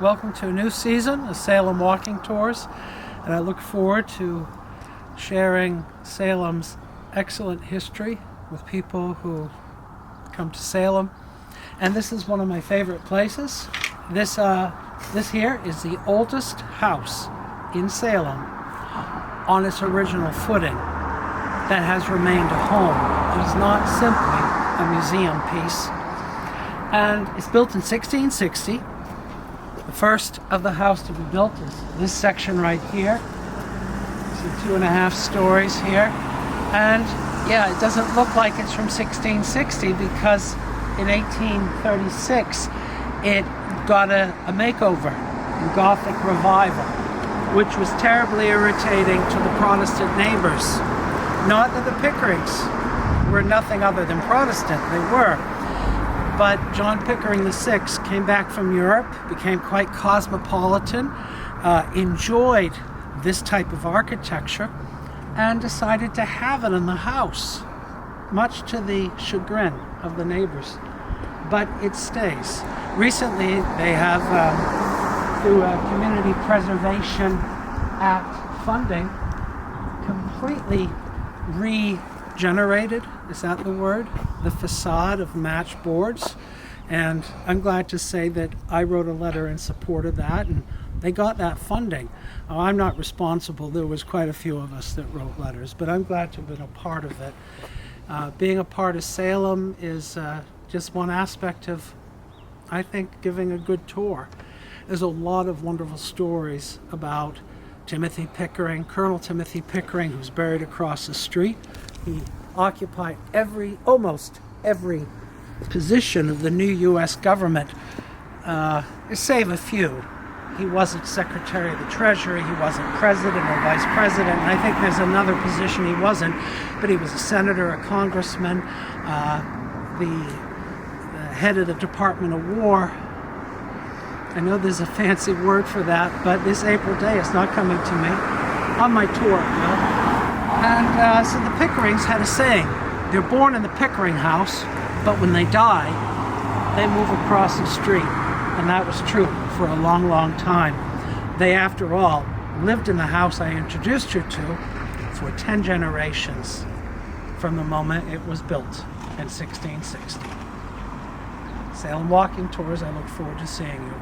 Welcome to a new season of Salem Walking Tours, and I look forward to sharing Salem's excellent history with people who come to Salem. And this is one of my favorite places. This here is the oldest house in Salem on its original footing that has remained a home. It is not simply a museum piece. And it's built in 1660. The first of the house to be built is this section right here. See 2.5 stories here. And yeah, it doesn't look like it's from 1660 because in 1836 it got a makeover in Gothic revival, which was terribly irritating to the Protestant neighbors. Not that the Pickerings were nothing other than Protestant, they were. But John Pickering VI came back from Europe, became quite cosmopolitan, enjoyed this type of architecture, and decided to have it in the house, much to the chagrin of the neighbors. But it stays. Recently, they have, through a Community Preservation Act funding, completely regenerated, is that the word? The facade of match boards. And I'm glad to say that I wrote a letter in support of that, and they got that funding. I'm not responsible. There was quite a few of us that wrote letters, but I'm glad to have been a part of it. Being a part of Salem is just one aspect of, I think, giving a good tour. There's a lot of wonderful stories about Timothy Pickering, Colonel Timothy Pickering, who's buried across the street. He occupied almost every position of the new U.S. government, save a few. He wasn't Secretary of the Treasury, he wasn't President or Vice President, and I think there's another position he wasn't, but he was a senator, a congressman, the head of the Department of War. I know there's a fancy word for that, but this April Day is not coming to me. On my tour, And so the Pickerings had a saying. They're born in the Pickering house, but when they die, they move across the street. And that was true for a long, long time. They, after all, lived in the house I introduced you to for 10 generations from the moment it was built in 1660. Salem Walking Tours, I look forward to seeing you.